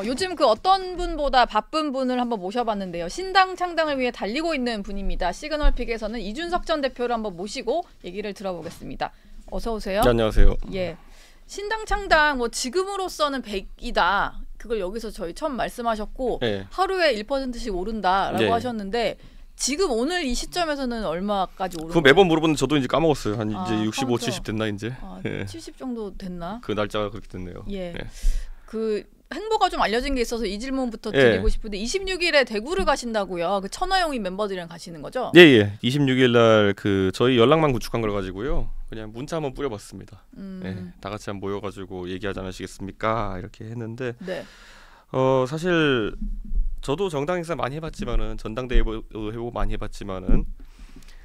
요즘 그 어떤 분보다 바쁜 분을 한번 모셔봤는데요. 신당 창당을 위해 달리고 있는 분입니다. 시그널픽에서는 이준석 전 대표를 한번 모시고 얘기를 들어보겠습니다. 어서 오세요. 네, 안녕하세요. 예, 신당 창당 뭐 지금으로서는 100이다. 그걸 여기서 저희 처음 말씀하셨고 네. 하루에 1%씩 오른다라고 네. 하셨는데 지금 오늘 이 시점에서는 얼마까지 오른 그거 매번 물어보는데 저도 이제 까먹었어요. 한 이제 65, 카운터. 70 됐나 이제. 70 정도 됐나? 그 날짜가 그렇게 됐네요. 예. 네. 그 행보가 좀 알려진 게 있어서 이 질문부터 예. 드리고 싶은데 26일에 대구를 가신다고요. 그 천하용인 멤버들이랑 가시는 거죠? 예. 26일 날 그 저희 연락망 구축한 걸 가지고요. 그냥 문자 한번 뿌려봤습니다. 예. 다 같이 한번 모여가지고 얘기하지 않으시겠습니까? 이렇게 했는데 네. 사실 저도 정당 행사 많이 해봤지만은 전당대회도 해보고 많이 해봤지만은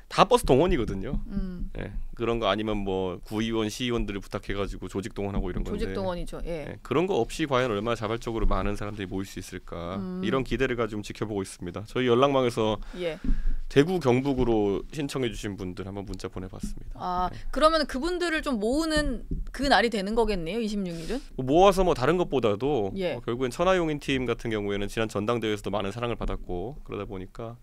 다 버스 동원이거든요. 예, 그런 거 아니면 뭐 구의원, 시의원들을 부탁해가지고 조직 동원하고 이런 건데. 조직 동원이죠. 예. 예, 그런 거 없이 과연 얼마나 자발적으로 많은 사람들이 모일 수 있을까 이런 기대를 가지고 지켜보고 있습니다. 저희 연락망에서 예. 대구 경북으로 신청해주신 분들 한번 문자 보내봤습니다. 네. 그러면 그분들을 좀 모으는 그 날이 되는 거겠네요. 26일은? 모아서 뭐 다른 것보다도 예. 결국엔 천하용인 팀 같은 경우에는 지난 전당대회에서도 많은 사랑을 받았고 그러다 보니까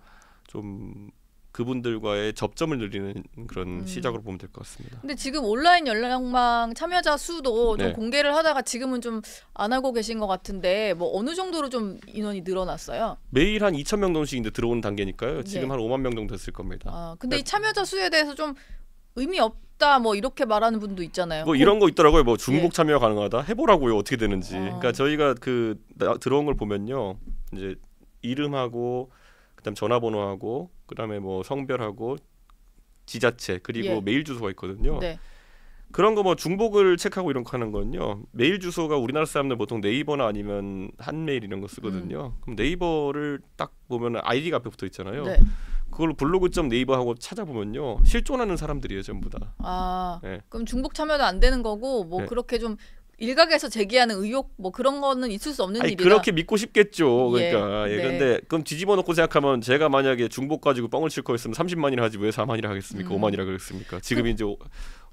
좀 그분들과의 접점을 늘리는 그런 시작으로 보면 될 것 같습니다. 근데 지금 온라인 연락망 참여자 수도 좀 네. 공개를 하다가 지금은 좀 안 하고 계신 것 같은데 뭐 어느 정도로 좀 인원이 늘어났어요? 매일 한 2,000명 정도씩 이제 들어오는 단계니까요. 지금 예. 한 5만 명 정도 됐을 겁니다. 근데 이 참여자 수에 대해서 좀 의미 없다 뭐 이렇게 말하는 분도 있잖아요. 뭐 이런 거 있더라고요. 뭐 중복 예. 참여 가능하다. 해보라고요. 어떻게 되는지. 그러니까 저희가 들어온 걸 보면요. 이제 이름하고 그다음 전화번호하고 그다음에 뭐 성별하고 지자체 그리고 예. 메일 주소가 있거든요. 네. 그런 거 뭐 중복을 체크하고 이런 거 하는 건요. 메일 주소가 우리나라 사람들 보통 네이버나 아니면 한메일 이런 거 쓰거든요. 그럼 네이버를 딱 보면 아이디가 앞에 붙어 있잖아요. 네. 그걸 블로그.네이버하고 찾아보면요. 실존하는 사람들이에요, 전부 다. 네. 그럼 중복 참여도 안 되는 거고 뭐 네. 그렇게 좀 일각에서 제기하는 의혹 뭐 그런 거는 있을 수 없는 일이다. 그렇게 믿고 싶겠죠. 그러니까. 예. 네. 그런데 그럼 뒤집어 놓고 생각하면 제가 만약에 중복 가지고 뻥을 칠 거였으면 30만이라 하지 왜 4만이라 하겠습니까? 5만이라 그랬습니까? 지금 이제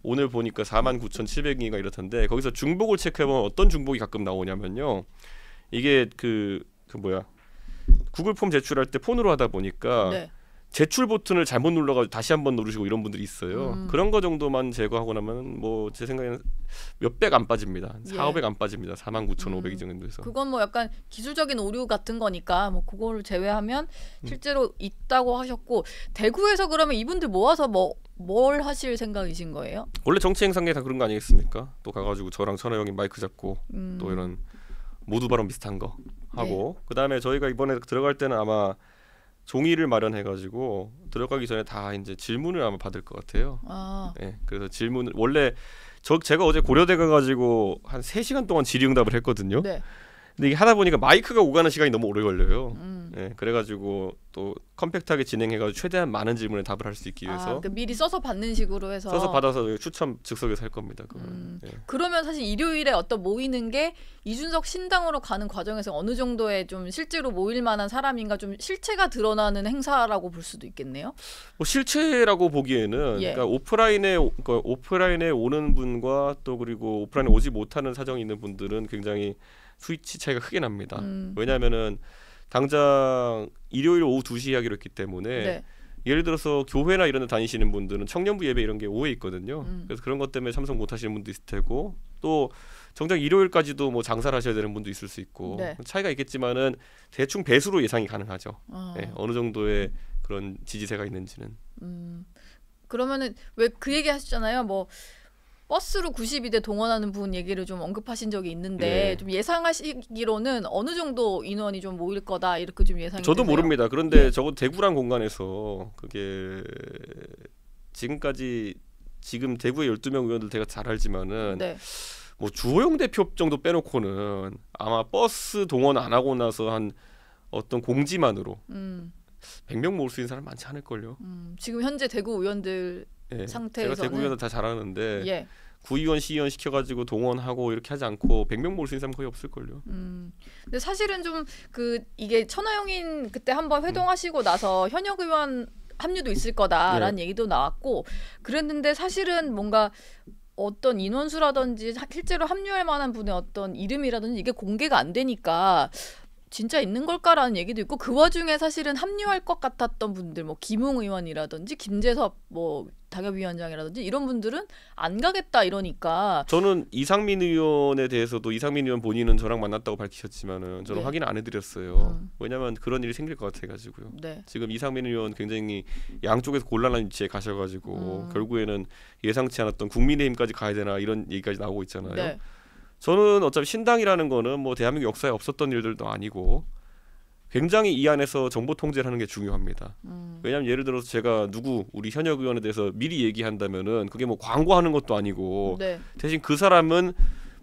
오늘 보니까 49,700인가 이렇던데 거기서 중복을 체크해보면 어떤 중복이 가끔 나오냐면요. 이게 그 뭐야 구글 폼 제출할 때 폰으로 하다 보니까 네. 제출 버튼을 잘못 눌러가지고 다시 한번 누르시고 이런 분들이 있어요. 그런 거 정도만 제거하고 나면 뭐 제 생각에는 몇백 안 빠집니다. 4,500 안 빠집니다. 49,500 정도에서. 그건 뭐 약간 기술적인 오류 같은 거니까 뭐 그거를 제외하면 실제로 있다고 하셨고 대구에서 그러면 이분들 모아서 뭘 하실 생각이신 거예요? 원래 정치 행사에 다 그런 거 아니겠습니까? 또 가가지고 저랑 천하영이 마이크 잡고 또 이런 모두 발언 비슷한 거 하고 그다음에 저희가 이번에 들어갈 때는 아마 종이를 마련해가지고 들어가기 전에 다 이제 질문을 아마 받을 것 같아요. 네, 그래서 질문을 원래 제가 어제 고려대 가가지고 한 3시간 동안 질의응답을 했거든요. 네. 근데 이게 하다 보니까 마이크가 오가는 시간이 너무 오래 걸려요. 네, 그래가지고 또 컴팩트하게 진행해가지고 최대한 많은 질문에 답을 할 수 있기 위해서 미리 써서 받는 식으로 해서 써서 받아서 추첨 즉석에서 할 겁니다. 네. 그러면 사실 일요일에 어떤 모이는 게 이준석 신당으로 가는 과정에서 어느 정도의 좀 실제로 모일 만한 사람인가 좀 실체가 드러나는 행사라고 볼 수도 있겠네요. 뭐 실체라고 보기에는 예. 그러니까 오프라인에 오는 분과 또 그리고 오프라인에 오지 못하는 사정이 있는 분들은 굉장히 수치 차이가 크게 납니다. 왜냐하면은 당장 일요일 오후 2시 이야기로 했기 때문에 네. 예를 들어서 교회나 이런 데 다니시는 분들은 청년부 예배 이런 게 오해 있거든요. 그래서 그런 것 때문에 참석 못 하시는 분도 있을 테고 또 정작 일요일까지도 뭐 장사를 하셔야 되는 분도 있을 수 있고 네. 차이가 있겠지만은 대충 배수로 예상이 가능하죠. 네, 어느 정도의 그런 지지세가 있는지는. 그러면은 왜 그 얘기 하셨잖아요. 뭐 버스로 92대 동원하는 분 얘기를 좀 언급하신 적이 있는데 네. 좀 예상하시기로는 어느 정도 인원이 좀 모일 거다 이렇게 좀 예상이 저도 되세요? 모릅니다. 그런데 예. 적어도 대구란 공간에서 그게 지금까지 지금 대구의 12명 의원들 제가 잘 알지만은 네. 뭐 주호영 대표 정도 빼놓고는 아마 버스 동원 안 하고 나서 한 어떤 공지만으로 100명 모을 수 있는 사람 많지 않을걸요. 지금 현재 대구 의원들 예, 상태에서는 제가 대구 의원들 다 잘하는데 예. 구의원, 시의원 시켜가지고 동원하고 이렇게 하지 않고 100명 모을 수 있는 사람 거의 없을걸요. 근데 사실은 좀 이게 천하용인 그때 한번 회동하시고 나서 현역 의원 합류도 있을 거다라는 얘기도 나왔고 그랬는데 사실은 뭔가 어떤 인원수라든지 실제로 합류할 만한 분의 어떤 이름이라든지 이게 공개가 안 되니까 진짜 있는 걸까라는 얘기도 있고 그 와중에 사실은 합류할 것 같았던 분들 뭐 김웅 의원이라든지 김재섭 뭐 당협위원장이라든지 이런 분들은 안 가겠다 이러니까 저는 이상민 의원에 대해서도 이상민 의원 본인은 저랑 만났다고 밝히셨지만은 저는 네. 확인을 안 해드렸어요. 왜냐하면 그런 일이 생길 것 같아가지고요. 네. 지금 이상민 의원 굉장히 양쪽에서 곤란한 위치에 가셔가지고 결국에는 예상치 않았던 국민의힘까지 가야 되나 이런 얘기까지 나오고 있잖아요. 네. 저는 어차피 신당이라는 거는 뭐 대한민국 역사에 없었던 일들도 아니고 굉장히 이 안에서 정보 통제를 하는 게 중요합니다. 왜냐하면 예를 들어서 제가 우리 현역 의원에 대해서 미리 얘기한다면은 그게 뭐 광고하는 것도 아니고 네. 대신 그 사람은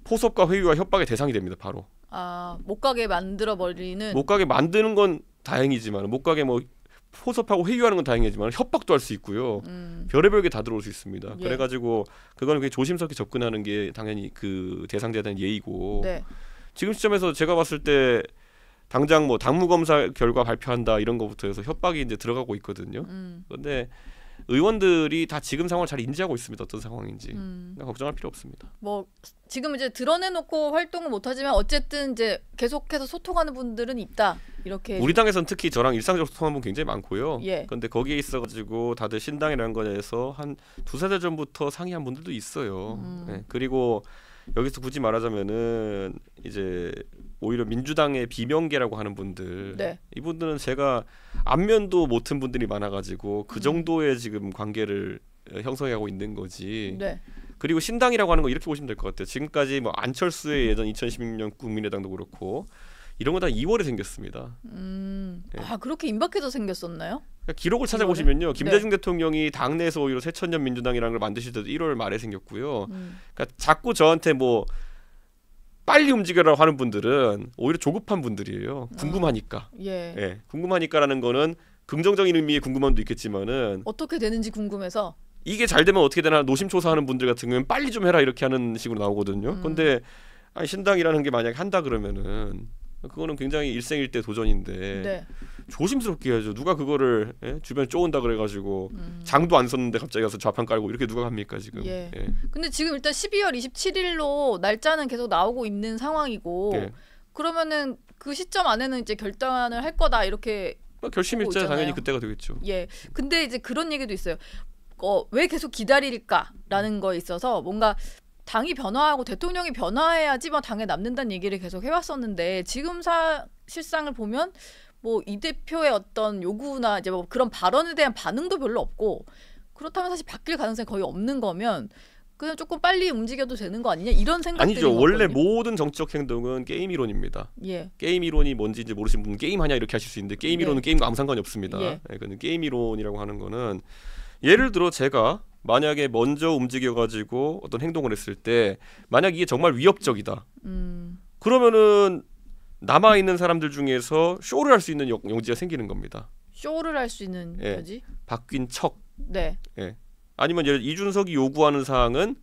포섭과 회유와 협박의 대상이 됩니다. 바로 못 가게 만들어 버리는 못 가게 만드는 건 다행이지만 못 가게 뭐 포섭하고 회유하는 건 다행이지만 협박도 할 수 있고요. 별의별 게 다 들어올 수 있습니다. 예. 그래가지고 그거는 굉장히 조심스럽게 접근하는 게 당연히 그 대상자에 대한 예의고 네. 지금 시점에서 제가 봤을 때 당장 뭐 당무 검사 결과 발표한다 이런 거부터 해서 협박이 이제 들어가고 있거든요. 그런데 의원들이 다 지금 상황을 잘 인지하고 있습니다. 어떤 상황인지 그러니까 걱정할 필요 없습니다. 뭐 지금 이제 드러내놓고 활동을 못하지만 어쨌든 이제 계속해서 소통하는 분들은 있다 이렇게 우리 당에서는 특히 저랑 일상적으로 소통하는 분 굉장히 많고요. 예. 그런데 거기에 있어가지고 다들 신당이라는 거에서 한 두세 달 전부터 상의한 분들도 있어요. 네. 그리고 여기서 굳이 말하자면은 이제 오히려 민주당의 비명계라고 하는 분들 네. 이분들은 제가 안면도 못 튼 분들이 많아가지고 그 정도의 지금 관계를 형성하고 있는 거지. 네. 그리고 신당이라고 하는 거 이렇게 보시면 될 것 같아요. 지금까지 뭐 안철수의 예전 2016년 국민의당도 그렇고 이런 거 다 2월에 생겼습니다. 그렇게 임박해서 생겼었나요? 그러니까 기록을 찾아보시면요, 김대중 대통령이 당내에서 오히려 새천년 민주당이라는 걸 만드실 때도 1월 말에 생겼고요. 그러니까 자꾸 저한테 뭐 빨리 움직여라고 하는 분들은 오히려 조급한 분들이에요. 궁금하니까. 예. 예, 궁금하니까라는 거는 긍정적인 의미의 궁금함도 있겠지만은 어떻게 되는지 궁금해서. 이게 잘 되면 어떻게 되나 노심초사하는 분들 같은 경우는 빨리 좀 해라 이렇게 하는 식으로 나오거든요. 근데 아니, 신당이라는 게 만약에 한다 그러면은 그거는 굉장히 일생일대 도전인데 네. 조심스럽게 해야죠. 누가 그거를 주변에 쪼은다 그래가지고 장도 안 섰는데 갑자기 가서 좌판 깔고 이렇게 누가 합니까 지금. 예. 근데 지금 일단 12월 27일로 날짜는 계속 나오고 있는 상황이고 예. 그러면은 그 시점 안에는 이제 결단을 할 거다 이렇게 결심일자 있잖아요. 당연히 그때가 되겠죠. 예. 근데 이제 그런 얘기도 있어요. 왜 계속 기다릴까라는 거에 있어서 뭔가 당이 변화하고 대통령이 변화해야지 뭐 당에 남는다는 얘기를 계속 해왔었는데 지금 실상을 보면 뭐 이 대표의 어떤 요구나 이제 뭐 그런 발언에 대한 반응도 별로 없고 그렇다면 사실 바뀔 가능성이 거의 없는 거면 그냥 조금 빨리 움직여도 되는 거 아니냐 이런 생각들이 아니죠. 원래 있거든요. 모든 정치적 행동은 게임 이론입니다. 예. 게임 이론이 뭔지 이제 모르시는 분은 게임하냐 이렇게 하실 수 있는데 게임 네. 이론은 게임과 아무 상관이 없습니다. 예. 그는 게임 이론이라고 하는 거는 예를 들어 제가 만약에 먼저 움직여가지고 어떤 행동을 했을 때 만약 이게 정말 위협적이다. 그러면은 남아 있는 사람들 중에서 쇼를 할 수 있는 영지가 생기는 겁니다. 쇼를 할 수 있는 예. 거지. 바뀐 척. 네. 예. 아니면 이준석이 요구하는 사항은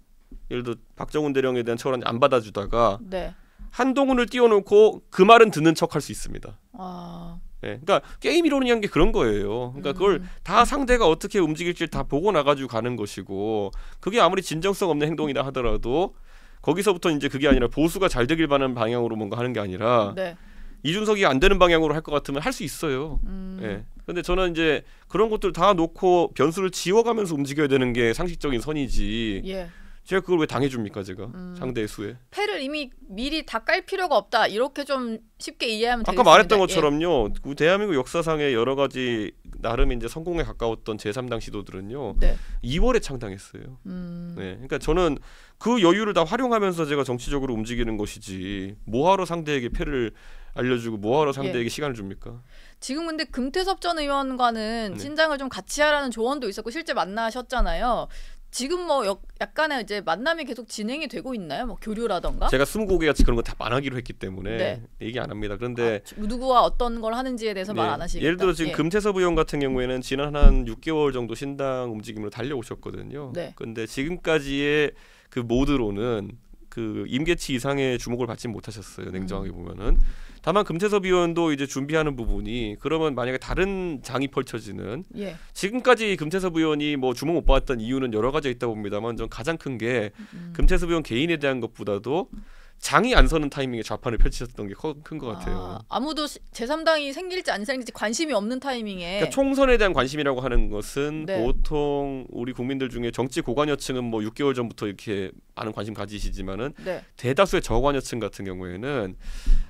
예를 들어 박정훈 대령에 대한 처벌안 안 받아주다가 네. 한동훈을 띄워놓고 그 말은 듣는 척 할 수 있습니다. 아. 예, 그러니까 게임 이론이라는 게 그런 거예요. 그러니까 그걸 다 상대가 어떻게 움직일지 다 보고 나가지고 가는 것이고 그게 아무리 진정성 없는 행동이라 하더라도 거기서부터 이제 그게 아니라 보수가 잘 되길 바라는 방향으로 뭔가 하는 게 아니라 네. 이준석이 안 되는 방향으로 할 것 같으면 할 수 있어요. 예. 근데 저는 이제 그런 것들 다 놓고 변수를 지워가면서 움직여야 되는 게 상식적인 선이지. 예. 제가 그걸 왜 당해줍니까 제가 상대의 수에. 패를 이미 미리 다 깔 필요가 없다. 이렇게 좀 쉽게 이해하면 아까 되겠습니다. 말했던 것처럼요. 그 대한민국 역사상의 여러 가지 나름 이제 성공에 가까웠던 제3당 시도들은요. 네. 2월에 창당했어요. 네. 그러니까 저는 그 여유를 다 활용하면서 제가 정치적으로 움직이는 것이지 뭐하러 상대에게 패를 알려주고 뭐하러 상대에게 시간을 줍니까? 지금 근데 금태섭 전 의원과는 네. 신장을 좀 같이 하라는 조언도 있었고 실제 만나셨잖아요. 지금 뭐 약간의 이제 만남이 계속 진행이 되고 있나요? 뭐 교류라던가? 제가 20곡에 같이 그런 거 다 안 하기로 했기 때문에 네. 얘기 안 합니다. 그런데 누구와 어떤 걸 하는지에 대해서 말 안 네. 하시겠다. 예를 들어 지금 예. 금태섭 의원 같은 경우에는 지난 한 6개월 정도 신당 움직임으로 달려오셨거든요. 네. 근데 지금까지의 그 모드로는 그 임계치 이상의 주목을 받지 못하셨어요. 냉정하게 보면은. 다만 금태섭 의원도 이제 준비하는 부분이 그러면 만약에 다른 장이 펼쳐지는 예. 지금까지 금태섭 의원이 뭐 주목 못 받았던 이유는 여러 가지 있다 봅니다만 전 가장 큰 게 금태섭 의원 개인에 대한 것보다도 장이 안 서는 타이밍에 좌판을 펼치셨던 게 큰 것 같아요. 아무도 제3당이 생길지 안 생길지 관심이 없는 타이밍에. 그러니까 총선에 대한 관심이라고 하는 것은 네. 보통 우리 국민들 중에 정치 고관여층은 뭐 6개월 전부터 이렇게 많은 관심 가지시지만은 네. 대다수의 저관여층 같은 경우에는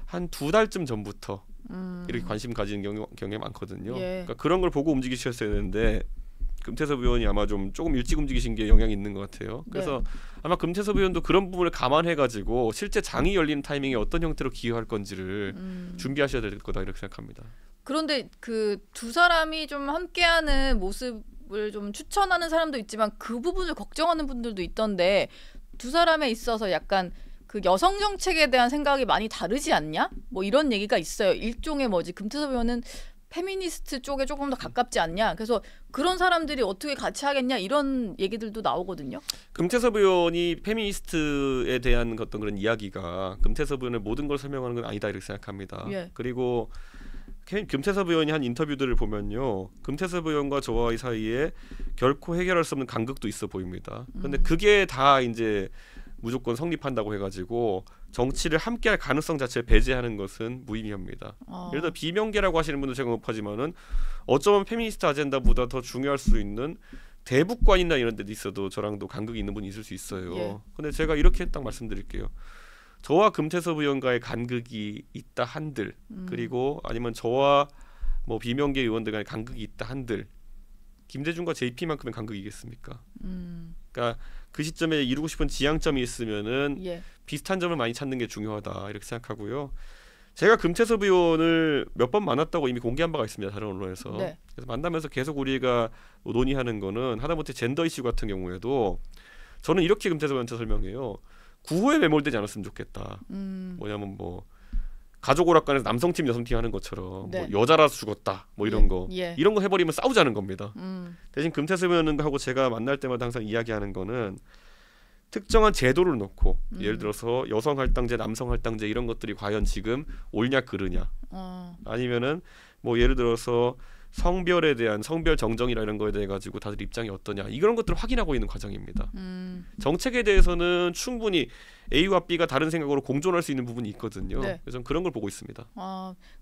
한 2달쯤 전부터 이렇게 관심 가지는 경우가 많거든요. 예. 그러니까 그런 걸 보고 움직이셨어야 되는데 금태섭 의원이 아마 조금 일찍 움직이신 게 영향이 있는 것 같아요. 그래서 네. 아마 금태섭 의원도 그런 부분을 감안해가지고 실제 장이 열리는 타이밍에 어떤 형태로 기여할 건지를 준비하셔야 될 거다 이렇게 생각합니다. 그런데 그 두 사람이 좀 함께하는 모습을 좀 추천하는 사람도 있지만 그 부분을 걱정하는 분들도 있던데 두 사람에 있어서 약간 그 여성 정책에 대한 생각이 많이 다르지 않냐? 뭐 이런 얘기가 있어요. 일종의 뭐지 금태섭 의원은 페미니스트 쪽에 조금 더 가깝지 않냐. 그래서 그런 사람들이 어떻게 같이 하겠냐 이런 얘기들도 나오거든요. 금태섭 의원이 페미니스트에 대한 어떤 그런 이야기가 금태섭 의원의 모든 걸 설명하는 건 아니다 이렇게 생각합니다. 예. 그리고 금태섭 의원이 한 인터뷰들을 보면요, 금태섭 의원과 저와의 사이에 결코 해결할 수 없는 간극도 있어 보입니다. 그런데 그게 다 이제 무조건 성립한다고 해가지고 정치를 함께할 가능성 자체를 배제하는 것은 무의미합니다. 예를 들어 비명계라고 하시는 분도 제가 높아지만은 어쩌면 페미니스트 아젠다보다 더 중요할 수 있는 대북관이나 이런 데도 있어도 저랑도 간극이 있는 분이 있을 수 있어요. 예. 근데 제가 이렇게 딱 말씀드릴게요. 저와 금태섭 의원과의 간극이 있다 한들, 그리고 아니면 저와 뭐 비명계 의원들 간의 간극이 있다 한들, 김대중과 JP만큼의 간극이겠습니까? 그러니까 그 시점에 이루고 싶은 지향점이 있으면은 예. 비슷한 점을 많이 찾는 게 중요하다 이렇게 생각하고요. 제가 금태섭 의원을 몇 번 만났다고 이미 공개한 바가 있습니다. 다른 언론에서. 네. 그래서 만나면서 계속 우리가 논의하는 거는 하다못해 젠더 이슈 같은 경우에도 저는 이렇게 금태섭 의원한테 설명해요. 구호에 매몰되지 않았으면 좋겠다. 뭐냐면 뭐 가족 오락관에서 남성팀 여성팀 하는 것처럼 네. 뭐 여자라서 죽었다 뭐 이런 거 예. 이런 거 해버리면 싸우자는 겁니다. 대신 금태섭 의원하고 제가 만날 때마다 항상 이야기하는 거는 특정한 제도를 놓고 예를 들어서 여성 할당제, 남성 할당제 이런 것들이 과연 지금 옳냐 그르냐 아니면은 뭐 예를 들어서 성별에 대한 성별 정정이라 이런 거에 대해 가지고 다들 입장이 어떠냐 이런 것들을 확인하고 있는 과정입니다. 정책에 대해서는 충분히 A와 B가 다른 생각으로 공존할 수 있는 부분이 있거든요. 네. 그래서 저는 그런 걸 보고 있습니다.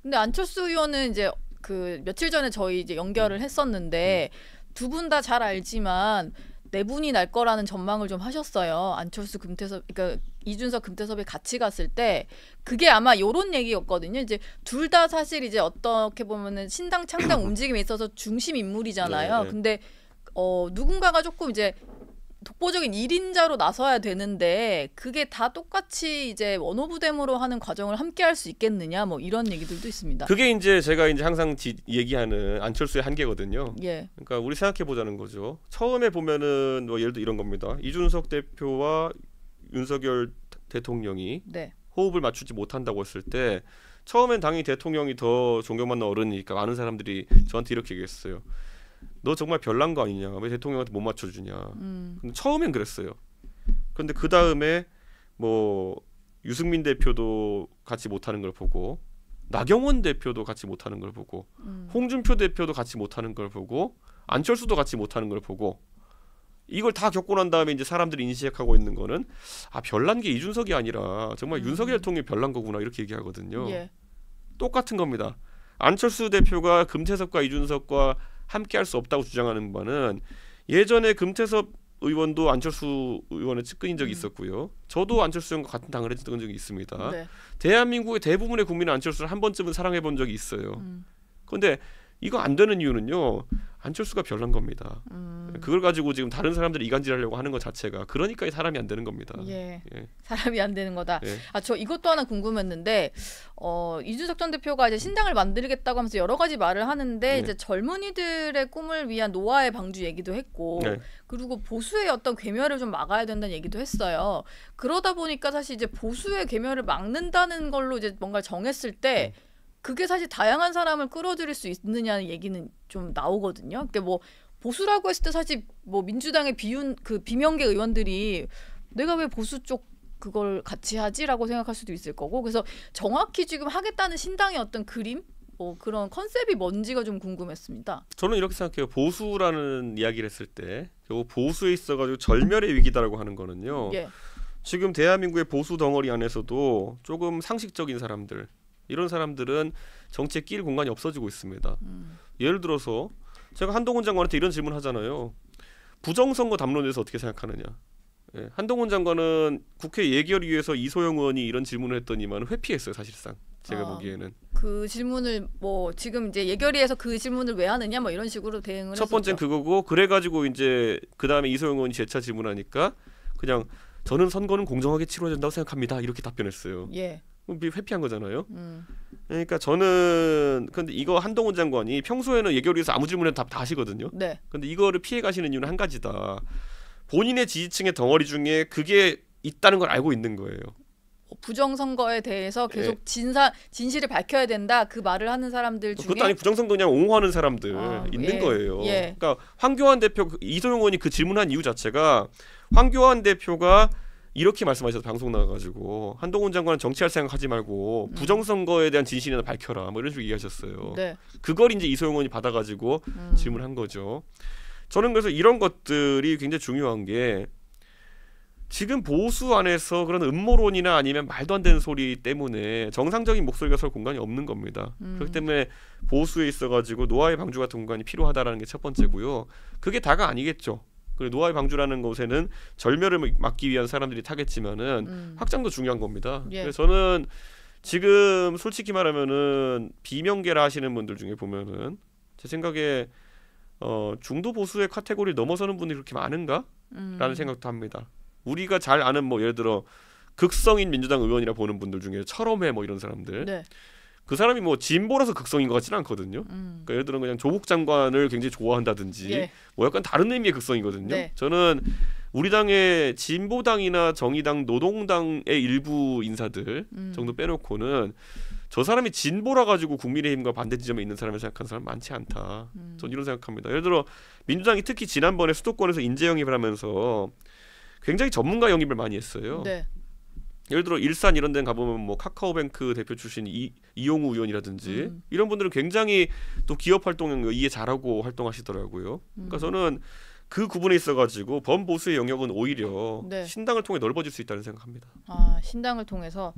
근데 안철수 의원은 이제 그 며칠 전에 저희 이제 연결을 했었는데 두 분 다 잘 알지만 내분이 날 거라는 전망을 좀 하셨어요. 안철수 금태섭, 그러니까 이준석 금태섭이 같이 갔을 때 그게 아마 요런 얘기였거든요. 이제 둘 다 사실 이제 어떻게 보면은 신당 창당 움직임에 있어서 중심 인물이잖아요. 네. 근데 누군가가 조금 이제 독보적인 1인자로 나서야 되는데 그게 다 똑같이 이제 원오브댐으로 하는 과정을 함께 할 수 있겠느냐 뭐 이런 얘기들도 있습니다. 그게 이제 제가 이제 항상 얘기하는 안철수의 한계거든요. 예. 그러니까 우리 생각해 보자는 거죠. 처음에 보면은 뭐 예를 들어 이런 겁니다. 이준석 대표와 윤석열 대통령이 네. 호흡을 맞추지 못한다고 했을 때 처음엔 당연히 대통령이 더 존경받는 어른이니까 많은 사람들이 저한테 이렇게 얘기했어요. 너 정말 별난 거 아니냐? 왜 대통령한테 못 맞춰주냐? 근데 처음엔 그랬어요. 그런데 그 다음에 뭐 유승민 대표도 같이 못하는 걸 보고 나경원 대표도 같이 못하는 걸 보고 홍준표 대표도 같이 못하는 걸 보고 안철수도 같이 못하는 걸 보고 이걸 다 겪고 난 다음에 이제 사람들이 인식하고 있는 거는 별난 게 이준석이 아니라 정말 윤석열 대통령이 별난 거구나 이렇게 얘기하거든요. 예. 똑같은 겁니다. 안철수 대표가 금태섭과 이준석과 함께할 수 없다고 주장하는 바는 예전에 금태섭 의원도 안철수 의원의 측근인 적이 있었고요. 저도 안철수 의원과 같은 당을 했던 적이 있습니다. 네. 대한민국의 대부분의 국민은 안철수를 한 번쯤은 사랑해 본 적이 있어요. 그런데 이거 안 되는 이유는요. 안철수가 별난 겁니다. 그걸 가지고 지금 다른 사람들이 이간질하려고 하는 것 자체가 그러니까 사람이 안 되는 겁니다. 예. 예. 사람이 안 되는 거다. 예. 저 이것도 하나 궁금했는데 이준석 전 대표가 이제 신당을 만들겠다고 하면서 여러 가지 말을 하는데 이제 젊은이들의 꿈을 위한 노화의 방주 얘기도 했고 그리고 보수의 어떤 괴멸을 좀 막아야 된다는 얘기도 했어요. 그러다 보니까 사실 이제 보수의 괴멸을 막는다는 걸로 이제 뭔가를 정했을 때 그게 사실 다양한 사람을 끌어들일 수 있느냐는 얘기는 좀 나오거든요. 그러니까 뭐 보수라고 했을 때 사실 뭐 민주당의 비명계 의원들이 내가 왜 보수 쪽 그걸 같이 하지라고 생각할 수도 있을 거고 그래서 정확히 지금 하겠다는 신당의 어떤 그림 뭐 그런 컨셉이 뭔지가 좀 궁금했습니다. 저는 이렇게 생각해요. 보수라는 이야기를 했을 때 결국 보수에 있어가지고 절멸의 위기다라고 하는 거는요. 예. 지금 대한민국의 보수 덩어리 안에서도 조금 상식적인 사람들 이런 사람들은 정치에 끼일 공간이 없어지고 있습니다. 예를 들어서 제가 한동훈 장관한테 이런 질문 하잖아요. 부정선거 담론에 대해서 어떻게 생각하느냐. 예, 한동훈 장관은 국회 예결위에서 이소영 의원이 이런 질문을 했더니만 회피했어요. 사실상 제가 보기에는 그 질문을 뭐 지금 이제 예결위에서 그 질문을 왜 하느냐 뭐 이런 식으로 대응을 첫 번째는 했었죠. 그거고 그래가지고 이제 그 다음에 이소영 의원이 재차 질문하니까 그냥 저는 선거는 공정하게 치러야 된다고 생각합니다. 이렇게 답변했어요. 예. 회피한 거잖아요. 그러니까 저는 근데 이거 한동훈 장관이 평소에는 예결위에서 아무 질문에도 답 다 하시거든요. 네. 근데 이거를 피해 가시는 이유는 한 가지다. 본인의 지지층의 덩어리 중에 그게 있다는 걸 알고 있는 거예요. 부정선거에 대해서 계속 진실을 밝혀야 된다 그 말을 하는 사람들 중에 그것도 아니 부정선거 그냥 옹호하는 사람들 있는 예. 거예요. 예. 그러니까 황교안 대표 이소영 의원이 그 질문한 이유 자체가 황교안 대표가 이렇게 말씀하셔서 방송 나가가지고 한동훈 장관은 정치할 생각하지 말고 부정선거에 대한 진실이나 밝혀라 뭐 이런 식으로 얘기하셨어요. 네. 그걸 이제 이소영 의원이 받아가지고 질문한 거죠. 저는 그래서 이런 것들이 굉장히 중요한 게 지금 보수 안에서 그런 음모론이나 아니면 말도 안 되는 소리 때문에 정상적인 목소리가 설 공간이 없는 겁니다. 그렇기 때문에 보수에 있어가지고 노아의 방주 같은 공간이 필요하다라는 게 첫 번째고요. 그게 다가 아니겠죠. 그리고 노아의 방주라는 곳에는 절멸을 막기 위한 사람들이 타겠지만은 확장도 중요한 겁니다. 예. 그래서 저는 지금 솔직히 말하면은 비명계라 하시는 분들 중에 보면은 제 생각에 중도 보수의 카테고리를 넘어서는 분들이 그렇게 많은가라는 생각도 합니다. 우리가 잘 아는 뭐 예를 들어 극성인 민주당 의원이라 보는 분들 중에 철험회 뭐 이런 사람들 네. 그 사람이 뭐 진보라서 극성인 것 같지는 않거든요. 그러니까 예를 들어 그냥 조국 장관을 굉장히 좋아한다든지 예. 뭐 약간 다른 의미의 극성이거든요. 네. 저는 우리 당의 진보당이나 정의당, 노동당의 일부 인사들 정도 빼놓고는 저 사람이 진보라 가지고 국민의힘과 반대 지점에 있는 사람을 생각하는 사람 많지 않다. 전 이런 생각합니다. 예를 들어 민주당이 특히 지난번에 수도권에서 인재 영입을 하면서 굉장히 전문가 영입을 많이 했어요. 네. 예를 들어 일산 이런 데 가보면 뭐 카카오뱅크 대표 출신 이용우 의원이라든지 이런 분들은 굉장히 또 기업 활동 이해 잘하고 활동하시더라고요. 그러니까 저는 그 구분에 있어가지고 범보수의 영역은 오히려 네. 신당을 통해 넓어질 수 있다는 생각합니다. 신당을 통해서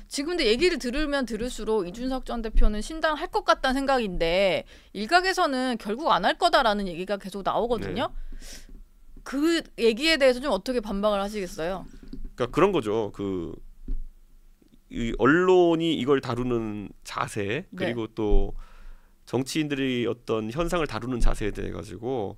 지금 근데 얘기를 들으면 들을수록 이준석 전 대표는 신당 할 것 같다는 생각인데 일각에서는 결국 안 할 거다라는 얘기가 계속 나오거든요. 네. 그 얘기에 대해서 좀 어떻게 반박을 하시겠어요? 그러니까 그런 거죠. 이 언론이 이걸 다루는 자세 그리고 네. 또 정치인들이 어떤 현상을 다루는 자세에 대해 가지고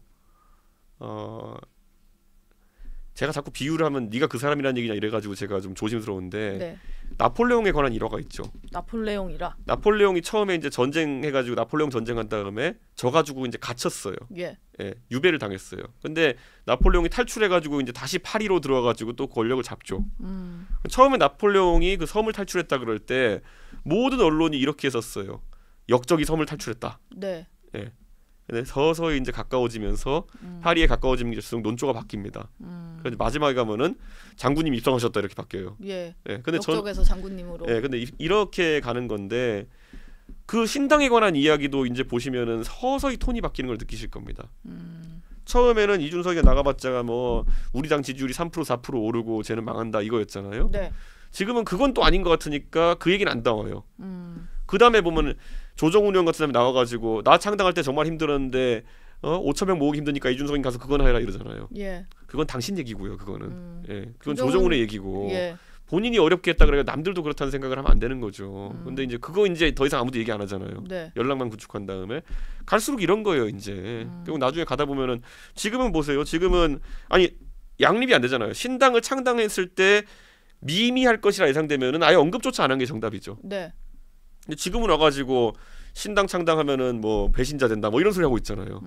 제가 자꾸 비유를 하면 네가 그 사람이라는 얘기냐 이래가지고 제가 좀 조심스러운데 네. 나폴레옹에 관한 일화가 있죠. 나폴레옹이라. 나폴레옹이 처음에 이제 전쟁해가지고 나폴레옹 전쟁한 다음에 져가지고 이제 갇혔어요. 예. 예, 유배를 당했어요. 근데 나폴레옹이 탈출해가지고 이제 다시 파리로 들어와가지고 또 권력을 잡죠. 처음에 나폴레옹이 그 섬을 탈출했다 그럴 때 모든 언론이 이렇게 썼어요. 역적이 섬을 탈출했다. 네. 예. 근데 서서히 이제 가까워지면서 파리에 가까워지면서 논조가 바뀝니다. 그래서 마지막에 가면은 장군님 입성하셨다 이렇게 바뀌어요. 예. 예. 근데 역적에서 장군님으로. 예. 근데 이렇게 가는 건데 그 신당에 관한 이야기도 이제 보시면은 서서히 톤이 바뀌는 걸 느끼실 겁니다. 처음에는 이준석이 나가봤자가 뭐 우리 당 지지율이 3% 4% 오르고 쟤는 망한다 이거였잖아요. 네. 지금은 그건 또 아닌 것 같으니까 그 얘기는 안 나와요. 그 다음에 보면 조정훈 의원 같은 사람이 나와가지고 나 창당할 때 정말 힘들었는데 5천 명 모으기 힘드니까 이준석이 가서 그거나 해라 이러잖아요. 예. 그건 당신 얘기고요. 그거는 예, 그건 조정훈의 얘기고 예. 본인이 어렵게 했다 그래서 남들도 그렇다는 생각을 하면 안 되는 거죠. 근데 이제 그거 이제 더 이상 아무도 얘기 안 하잖아요. 네. 연락만 구축한 다음에 갈수록 이런 거예요. 이제 그리고 나중에 가다 보면은 지금은 보세요. 지금은 아니 양립이 안 되잖아요. 신당을 창당했을 때 미미할 것이라 예상되면은 아예 언급조차 안 한 게 정답이죠. 네. 근데 지금은 와가지고 신당 창당하면은 뭐 배신자 된다 뭐 이런 소리 하고 있잖아요.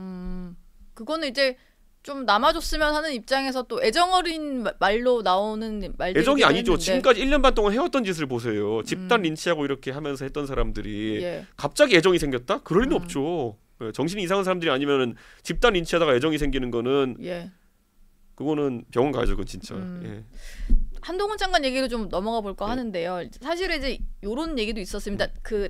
그거는 이제 좀 남아줬으면 하는 입장에서 또 애정 어린 말로 나오는 말들이 애정이 아니죠. 했는데. 지금까지 1년 반 동안 해왔던 짓을 보세요. 집단 린치하고 이렇게 하면서 했던 사람들이 예. 갑자기 애정이 생겼다? 그럴 리는 없죠. 예, 정신이 이상한 사람들이 아니면은 집단 린치하다가 애정이 생기는 거는 예. 그거는 병원 가야죠. 그건 진짜. 예. 한동훈 장관 얘기로 좀 넘어가 볼까 네. 하는데요. 사실은 이제 요런 얘기도 있었습니다. 그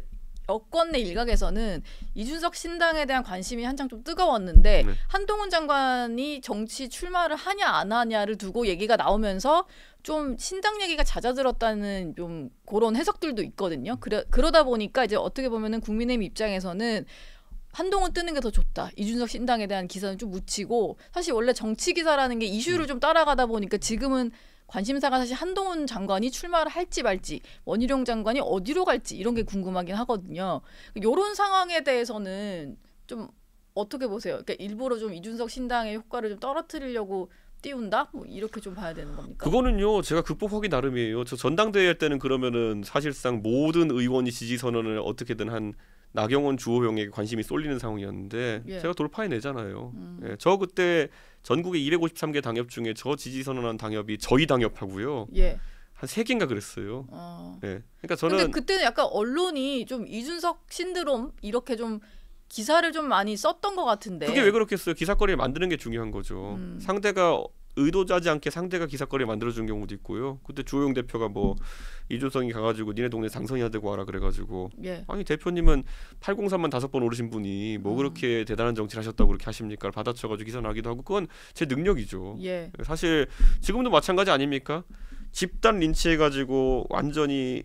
여권 내 일각에서는 이준석 신당에 대한 관심이 한창 좀 뜨거웠는데 네. 한동훈 장관이 정치 출마를 하냐 안 하냐를 두고 얘기가 나오면서 좀 신당 얘기가 잦아들었다는 좀 그런 해석들도 있거든요. 그러다 보니까 이제 어떻게 보면은 국민의힘 입장에서는 한동훈 뜨는 게 더 좋다. 이준석 신당에 대한 기사는 좀 묻히고 사실 원래 정치 기사라는 게 이슈를 좀 따라가다 보니까 지금은 관심사가 사실 한동훈 장관이 출마를 할지 말지, 원희룡 장관이 어디로 갈지 이런 게 궁금하긴 하거든요. 이런 상황에 대해서는 좀 어떻게 보세요? 그러니까 일부러 좀 이준석 신당의 효과를 좀 떨어뜨리려고 띄운다? 뭐 이렇게 좀 봐야 되는 겁니까? 그거는요 제가 극복하기 나름이에요. 저 전당대회 할 때는 그러면은 사실상 모든 의원이 지지 선언을 어떻게든 한 나경원 주호영에게 관심이 쏠리는 상황이었는데 예. 제가 돌파해내잖아요. 예, 저 그때 전국의 253개 당협 중에 저 지지 선언한 당협이 저희 당협하고요. 예. 한 3개인가 그랬어요. 예. 그러니까 저는 근데 그때는 약간 언론이 좀 이준석 신드롬 이렇게 좀 기사를 좀 많이 썼던 것 같은데. 그게 왜 그렇겠어요? 기사거리를 만드는 게 중요한 거죠. 상대가 의도하지 않게 상대가 기사거리를 만들어준 경우도 있고요. 그때 주호영 대표가 뭐 이준석이 가가지고 니네 동네 당선이나 되고 와라 그래가지고 예. 아니 대표님은 803만 5번 오르신 분이 뭐 그렇게 대단한 정치를 하셨다고 그렇게 하십니까? 받아쳐가지고 기사 나기도 하고 그건 제 능력이죠. 예. 사실 지금도 마찬가지 아닙니까? 집단 린치해가지고 완전히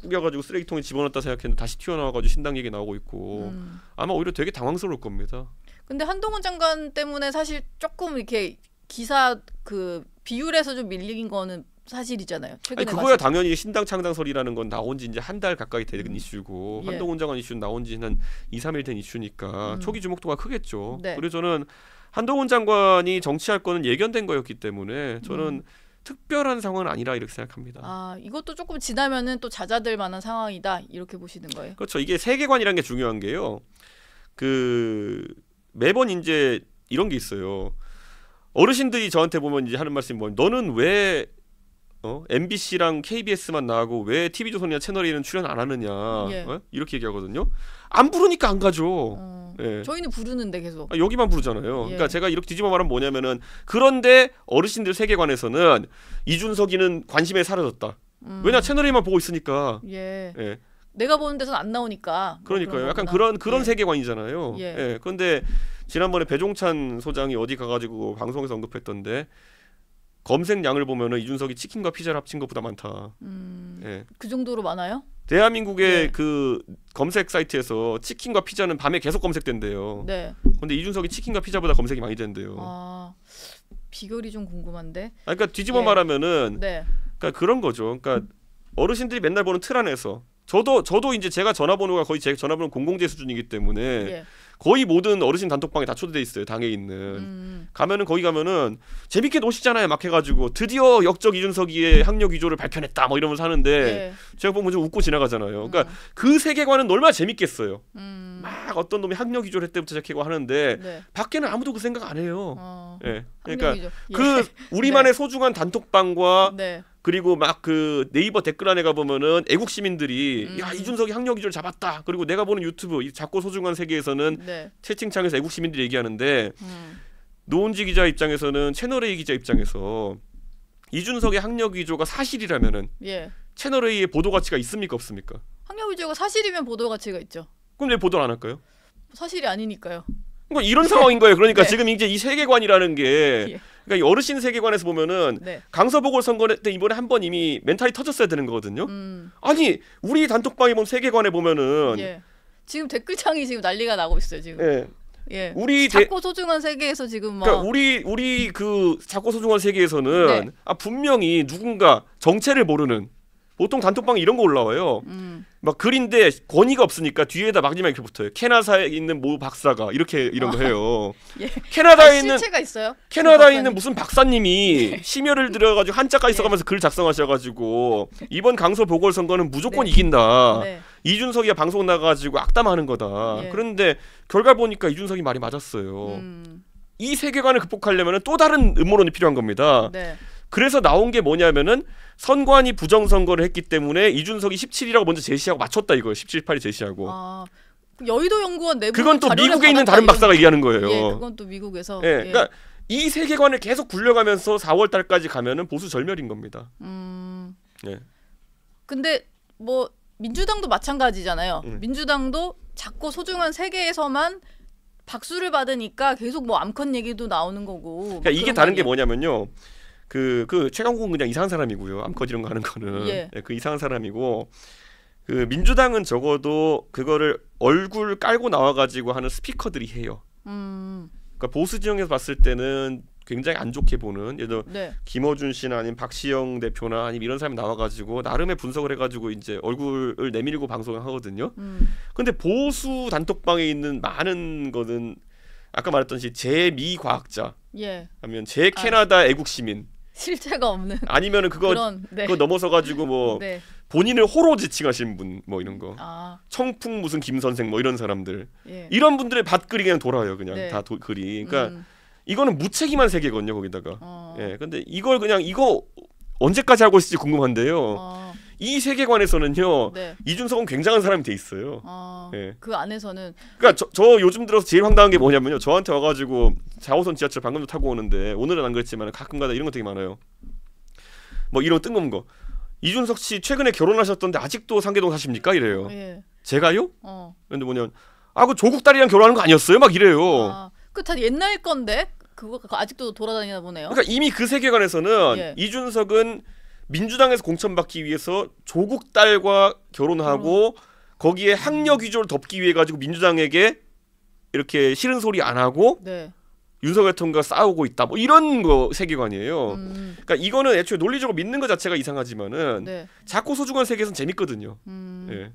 꾸겨가지고 쓰레기통에 집어넣었다 생각했는데 다시 튀어나와가지고 신당 얘기 나오고 있고 아마 오히려 되게 당황스러울 겁니다. 근데 한동훈 장관 때문에 사실 조금 이렇게 기사 그 비율에서 좀 밀린 거는 사실이잖아요. 아니 그거야 당연히 신당 창당설이라는 건 나온 지 이제 한 달 가까이 된 이슈고 예. 한동훈 장관 이슈는 나온 지 한 2, 3일 된 이슈니까 초기 주목도가 크겠죠. 네. 그래서 저는 한동훈 장관이 정치할 거는 예견된 거였기 때문에 저는 특별한 상황은 아니라 이렇게 생각합니다. 아, 이것도 조금 지나면은 또 잦아들 만한 상황이다 이렇게 보시는 거예요? 그렇죠. 이게 세계관이라는 게 중요한 게요. 그 매번 이제 이런 게 있어요. 어르신들이 저한테 보면 이제 하는 말씀이 뭐 너는 왜 MBC랑 KBS만 나가고 왜 TV조선이나 채널A는 출연 안 하느냐 예. 이렇게 얘기하거든요. 안 부르니까 안 가죠. 예. 저희는 부르는데 계속. 여기만 부르잖아요. 예. 그러니까 제가 이렇게 뒤집어 말하면 뭐냐면은 그런데 어르신들 세계관에서는 이준석이는 관심에 사라졌다. 왜냐 채널A만 보고 있으니까. 예. 예. 내가 보는 데서는 안 나오니까. 그러니까요. 약간 거구나. 그런 예. 세계관이잖아요. 예. 예. 그런데 지난번에 배종찬 소장이 어디 가가지고 방송에서 언급했던데 검색량을 보면은 이준석이 치킨과 피자를 합친 것보다 많다. 예. 그 정도로 많아요? 대한민국의 예. 그 검색 사이트에서 치킨과 피자는 밤에 계속 검색된대요. 네. 근데 이준석이 치킨과 피자보다 검색이 많이 된대요. 아, 비결이 좀 궁금한데. 그러니까 뒤집어 예. 말하면은 네. 그러니까 그런 거죠. 그러니까 어르신들이 맨날 보는 틀 안에서 저도 이제 제가 전화번호가 거의 제 전화번호 공공재 수준이기 때문에 예. 거의 모든 어르신 단톡방에 다 초대돼 있어요. 당에 있는. 가면은 거기 가면은 재밌게 노시잖아요. 막 해가지고 드디어 역적 이준석이의 학력 위조를 발표했다. 뭐 이러면서 하는데 예. 제가 보면 좀 웃고 지나가잖아요. 그러니까 그 세계관은 얼마나 재밌겠어요. 막 어떤 놈이 학력 위조를 했대부터 시작하고 하는데 네. 밖에는 아무도 그 생각 안 해요. 예. 그러니까 학력이죠. 그 우리만의 소중한 단톡방과 네. 그리고 막 그 네이버 댓글 안에 가 보면은 애국 시민들이 야 이준석이 학력 위조를 잡았다. 그리고 내가 보는 유튜브 이 작고 소중한 세계에서는 네. 채팅창에서 애국 시민들이 얘기하는데 노은지 기자 입장에서는 채널A 기자 입장에서 이준석의 학력 위조가 사실이라면은 예. 채널A의 보도 가치가 있습니까 없습니까? 학력 위조가 사실이면 보도 가치가 있죠. 그럼 왜 보도를 안 할까요? 사실이 아니니까요. 그러니까 이런 상황인 거예요. 그러니까 네. 지금 이제 이 세계관이라는 게 예. 그러니까 이 어르신 세계관에서 보면은 네. 강서보궐 선거 때 이번에 한 번 이미 멘탈이 터졌어야 되는 거거든요. 아니 우리 단톡방에 보면 세계관에 보면은 예. 지금 댓글창이 지금 난리가 나고 있어요 지금. 예. 예. 우리 작고 소중한 세계에서 지금 막. 그러니까 우리 그 작고 소중한 세계에서는 네. 분명히 누군가 정체를 모르는 보통 단톡방에 이런 거 올라와요. 막 글인데 권위가 없으니까 뒤에다 마지막에 이렇게 붙어요. 캐나다에 있는 모 박사가 이렇게 이런 거 해요. 예. 캐나다에 있는 실체가 있어요? 캐나다에 있는 무슨 박사님이 심혈을 들여가지고 한자까지 써가면서 글 작성하셔가지고 이번 강서 보궐선거는 무조건 네. 이긴다. 네. 이준석이가 방송 나가가지고 악담하는 거다. 예. 그런데 결과 보니까 이준석이 말이 맞았어요. 이 세계관을 극복하려면 또 다른 음모론이 필요한 겁니다. 네. 그래서 나온 게 뭐냐면은 선관위 부정선거를 했기 때문에 이준석이 17이라고 먼저 제시하고 맞췄다 이거예요. 17, 18이 제시하고. 아, 여의도 연구원 내부 그건 또 자료를 미국에 있는 받았다, 다른 이런- 박사가 얘기하는 거예요. 예, 그건 또 미국에서. 예, 그러니까 이 세계관을 계속 굴려가면서 4월 달까지 가면은 보수 절멸인 겁니다. 예. 근데 뭐 민주당도 마찬가지잖아요. 민주당도 작고 소중한 세계에서만 박수를 받으니까 계속 뭐 암컷 얘기도 나오는 거고. 그러니까 이게 다른 게 뭐냐면요. 그 최강욱은 그냥 이상한 사람이고요. 암컷 이런 거 하는 거는 예. 그 이상한 사람이고 그 민주당은 적어도 그거를 얼굴 깔고 나와가지고 하는 스피커들이 해요. 그러니까 보수 진영에서 봤을 때는 굉장히 안 좋게 보는 예를 들어 네. 김어준 씨나 아니면 박시영 대표나 아니면 이런 사람이 나와가지고 나름의 분석을 해가지고 이제 얼굴을 내밀고 방송을 하거든요. 근데 보수 단톡방에 있는 많은 거는 아까 말했던시 제미 과학자, 예. 아니면 제 캐나다 애국 시민, 실체가 없는 아니면은 그거 넘어서 가지고 뭐 네. 본인을 호로 지칭하시는 분 뭐 이런 거, 청풍 무슨 김 선생 뭐 이런 사람들, 예. 이런 분들의 밭글이 그냥 돌아요. 그냥 네. 다 글이. 그러니까 이거는 무책임한 세계거든요. 거기다가. 예. 근데 이걸 그냥 이거 언제까지 하고 있을지 궁금한데요. 이 세계관에서는요. 네. 이준석은 굉장한 사람이 돼 있어요. 예. 그 안에서는 그러니까 저 요즘 들어서 제일 황당한 게 뭐냐면요. 저한테 와가지고 4호선 지하철 방금도 타고 오는데 오늘은 안 그랬지만 가끔가다 이런 거 되게 많아요. 뭐 이런 뜬금없는 거. 이준석 씨 최근에 결혼하셨던데 아직도 상계동 사십니까? 이래요. 예. 제가요? 근데 뭐냐면 그 조국 딸이랑 결혼하는 거 아니었어요? 막 이래요. 그 다 옛날 건데 그거 아직도 돌아다니나 보네요. 그러니까 이미 그 세계관에서는 예. 이준석은 민주당에서 공천받기 위해서 조국 딸과 결혼하고 거기에 학력 위조를 덮기 위해 가지고 민주당에게 이렇게 싫은 소리 안 하고 네. 윤석열 대통령과 싸우고 있다. 뭐 이런 거 세계관이에요. 그러니까 이거는 애초에 논리적으로 믿는 것 자체가 이상하지만은 네. 작고 소중한 세계에서는 재밌거든요. 예.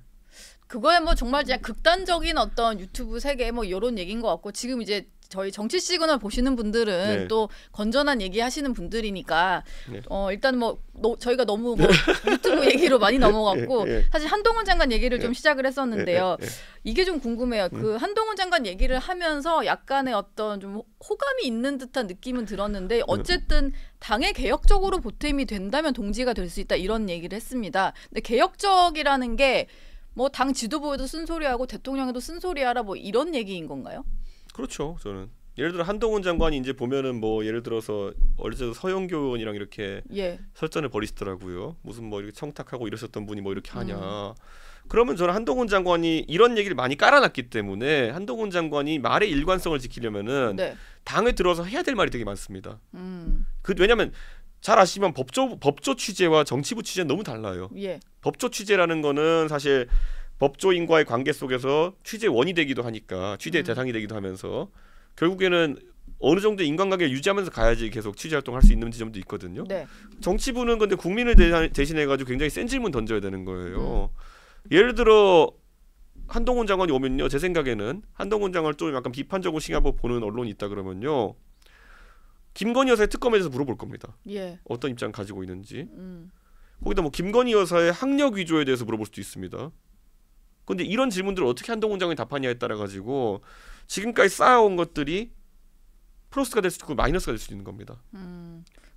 그거에 뭐 정말 그냥 극단적인 어떤 유튜브 세계 뭐 이런 얘기인 것 같고 지금 이제 저희 정치 시그널 보시는 분들은 네. 또 건전한 얘기 하시는 분들이니까 네. 일단 뭐 저희가 너무 뭐 유튜브 얘기로 많이 넘어갔고 예. 사실 한동훈 장관 얘기를 좀 시작을 했었는데요. 예. 이게 좀 궁금해요. 그 한동훈 장관 얘기를 하면서 약간의 어떤 좀 호감이 있는 듯한 느낌은 들었는데 어쨌든 당의 개혁적으로 보탬이 된다면 동지가 될 수 있다 이런 얘기를 했습니다. 근데 개혁적이라는 게 뭐 당 지도부에도 쓴소리하고 대통령에도 쓴소리하라 뭐 이런 얘기인 건가요? 그렇죠. 저는 예를 들어 한동훈 장관이 이제 보면은 뭐 예를 들어서 어제 서영교 의원이랑 이렇게 예. 설전을 벌이시더라고요. 무슨 뭐 이렇게 청탁하고 이러셨던 분이 뭐 이렇게 하냐. 그러면 저는 한동훈 장관이 이런 얘기를 많이 깔아놨기 때문에 한동훈 장관이 말의 일관성을 지키려면은 네. 당에 들어서 해야 될 말이 되게 많습니다. 왜냐하면 잘 아시지만 법조 취재와 정치부 취재는 너무 달라요. 예. 법조 취재라는 거는 사실 법조인과의 관계 속에서 취재원이 되기도 하니까 취재 대상이 되기도 하면서 결국에는 어느 정도 인간관계를 유지하면서 가야지 계속 취재 활동을 할 수 있는 지점도 있거든요. 네. 정치부는 근데 국민을 대신해 가지고 굉장히 센 질문 던져야 되는 거예요. 예를 들어 한동훈 장관이 오면요, 제 생각에는 한동훈 장관을 좀 약간 비판적으로 시각으로 보는 언론이 있다 그러면요, 김건희 여사의 특검에 대해서 물어볼 겁니다. 예. 어떤 입장 가지고 있는지. 거기다 뭐 김건희 여사의 학력 위조에 대해서 물어볼 수도 있습니다. 근데 이런 질문들을 어떻게 한동훈 장관이 답하냐에 따라 가지고 지금까지 쌓아온 것들이 플러스가 될 수도 있고 마이너스가 될 수도 있는 겁니다.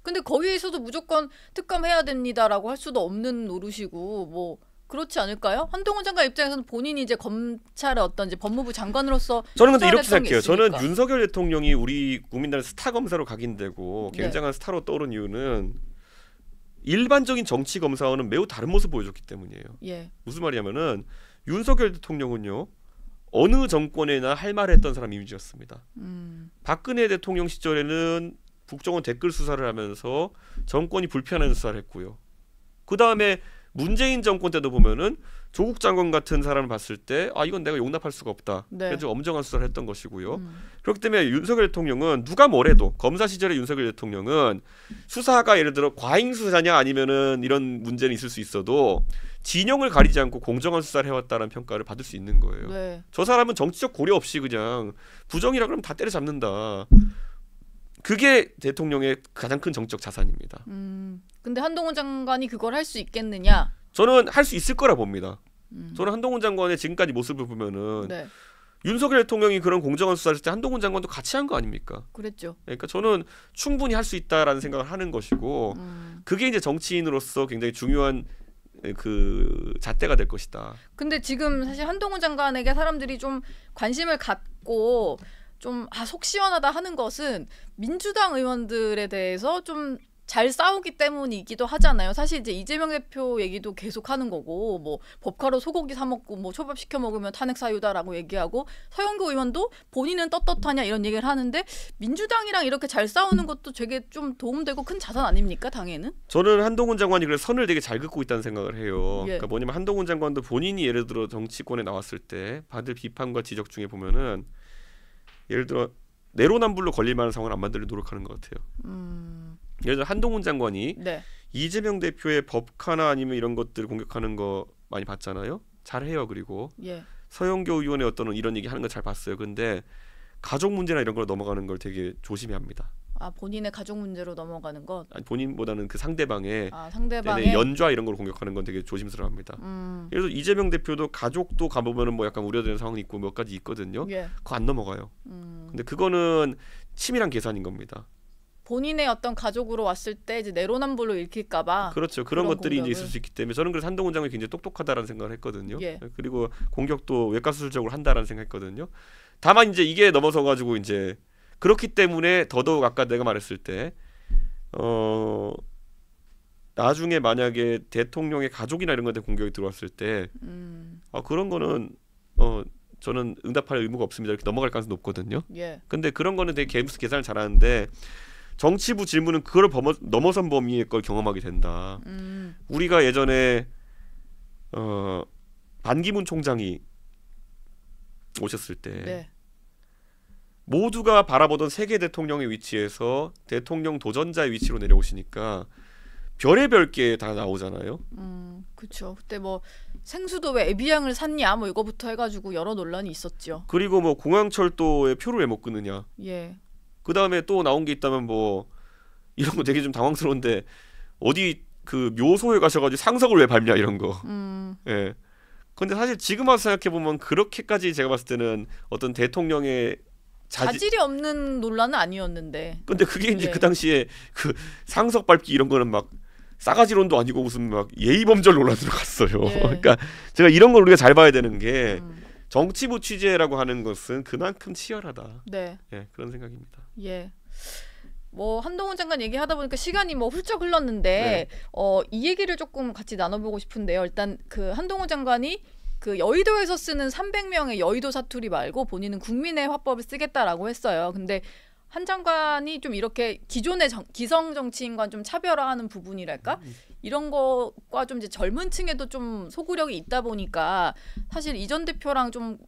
근데 거기에서도 무조건 특검해야 됩니다라고 할 수도 없는 노릇이고 뭐 그렇지 않을까요? 한동훈 장관 입장에서는 본인이 이제 검찰의 어떤 이제 법무부 장관으로서 저는 근데 이렇게 수사를 생각해요. 했던 게 저는 있으니까. 윤석열 대통령이 우리 국민들의 스타 검사로 각인되고 네. 굉장한 스타로 떠오른 이유는 일반적인 정치 검사와는 매우 다른 모습을 보여줬기 때문이에요. 예. 무슨 말이냐면은 윤석열 대통령은요, 어느 정권에나 할 말을 했던 사람 이미지였습니다. 박근혜 대통령 시절에는 국정원 댓글 수사를 하면서 정권이 불편한 수사를 했고요. 그 다음에 문재인 정권 때도 보면은 조국 장관 같은 사람을 봤을 때 이건 내가 용납할 수가 없다. 네. 그래서 엄정한 수사를 했던 것이고요. 그렇기 때문에 윤석열 대통령은 누가 뭐래도 검사 시절의 윤석열 대통령은 수사가 예를 들어 과잉 수사냐 아니면은 이런 문제는 있을 수 있어도 진영을 가리지 않고 공정한 수사를 해왔다는 평가를 받을 수 있는 거예요. 네. 저 사람은 정치적 고려 없이 그냥 부정이라 그러면 다 때려잡는다. 그게 대통령의 가장 큰 정치적 자산입니다. 근데 한동훈 장관이 그걸 할 수 있겠느냐? 저는 할 수 있을 거라 봅니다. 저는 한동훈 장관의 지금까지 모습을 보면은 네. 윤석열 대통령이 그런 공정한 수사를 했을 때 한동훈 장관도 같이 한 거 아닙니까? 그랬죠. 그러니까 저는 충분히 할 수 있다라는 생각을 하는 것이고 그게 이제 정치인으로서 굉장히 중요한 그 잣대가 될 것이다. 근데 지금 사실 한동훈 장관에게 사람들이 좀 관심을 갖고 좀 속 시원하다 하는 것은 민주당 의원들에 대해서 좀 잘 싸우기 때문이기도 하잖아요. 사실 이제 이재명 대표 얘기도 계속 하는 거고, 뭐 법카로 소고기 사 먹고 뭐 초밥 시켜 먹으면 탄핵 사유다라고 얘기하고, 서영교 의원도 본인은 떳떳하냐 이런 얘기를 하는데 민주당이랑 이렇게 잘 싸우는 것도 되게 좀 도움되고 큰 자산 아닙니까, 당에는? 저는 한동훈 장관이 그래서 선을 되게 잘 긋고 있다는 생각을 해요. 예. 그러니까 뭐냐면 한동훈 장관도 본인이 예를 들어 정치권에 나왔을 때 받을 비판과 지적 중에 보면은 예를 들어 내로남불로 걸릴 만한 상황을 안 만들려 노력하는 것 같아요. 예를 들어 한동훈 장관이 네. 이재명 대표의 법카나 아니면 이런 것들을 공격하는 거 많이 봤잖아요. 잘해요. 그리고 예. 서영교 의원의 어떤 이런 얘기 하는 거 잘 봤어요. 근데 가족 문제나 이런 걸 넘어가는 걸 되게 조심해합니다. 본인의 가족 문제로 넘어가는 것. 아니, 본인보다는 그 상대방의 상대방의 연좌 이런 걸 공격하는 건 되게 조심스러워합니다. 그래서 이재명 대표도 가족도 가보면은 뭐 약간 우려되는 상황이 있고 몇 가지 있거든요. 예. 그거 안 넘어가요. 근데 그거는 치밀한 계산인 겁니다. 본인의 어떤 가족으로 왔을 때 이제 내로남불로 읽힐까봐. 그렇죠. 그런 것들이 공격을. 이제 있을 수 있기 때문에 저는 그래서 한동훈 장관이 굉장히 똑똑하다라는 생각을 했거든요. 예. 그리고 공격도 외과수술적으로 한다라는 생각했거든요. 다만 이제 이게 넘어서 가지고 이제 그렇기 때문에 더더욱 아까 내가 말했을 때 나중에 만약에 대통령의 가족이나 이런 것에 공격이 들어왔을 때 그런 거는 저는 응답할 의무가 없습니다. 이렇게 넘어갈 가능성이 높거든요. 예. 근데 그런 거는 되게 계산을 잘하는데 정치부 질문은 그걸 넘어선 범위의 걸 경험하게 된다. 우리가 예전에 반기문 총장이 오셨을 때 네. 모두가 바라보던 세계 대통령의 위치에서 대통령 도전자의 위치로 내려오시니까 별의별 게 다 나오잖아요. 그렇죠. 그때 뭐 생수도 왜 애비양을 샀냐 뭐 이거부터 해가지고 여러 논란이 있었죠. 그리고 뭐 공항철도에 표를 왜 못 끊느냐. 예. 그 다음에 또 나온 게 있다면 뭐 이런 거 되게 좀 당황스러운데 어디 그 묘소에 가셔가지고 상석을 왜 밟냐 이런 거. 예. 근데 사실 지금 와서 생각해 보면 그렇게까지 제가 봤을 때는 어떤 대통령의 자질이 없는 논란은 아니었는데. 근데 그게 이제 예. 그 당시에 그 상석 밟기 이런 거는 막 싸가지론도 아니고 무슨 막 예의범절 논란으로 갔어요. 예. 그러니까 제가 이런 걸 우리가 잘 봐야 되는 게 정치부 취재라고 하는 것은 그만큼 치열하다. 네. 예, 그런 생각입니다. 예. 뭐 한동훈 장관 얘기하다 보니까 시간이 뭐 훌쩍 흘렀는데 네. 이 얘기를 조금 같이 나눠보고 싶은데요. 일단 그 한동훈 장관이 그 여의도에서 쓰는 300명의 여의도 사투리 말고 본인은 국민의 화법을 쓰겠다라고 했어요. 근데 한 장관이 좀 이렇게 기존의 기성 정치인과 좀 차별화하는 부분이랄까? 이런 거과 좀 이제 젊은 층에도 좀 소구력이 있다 보니까 사실 이 전 대표랑 좀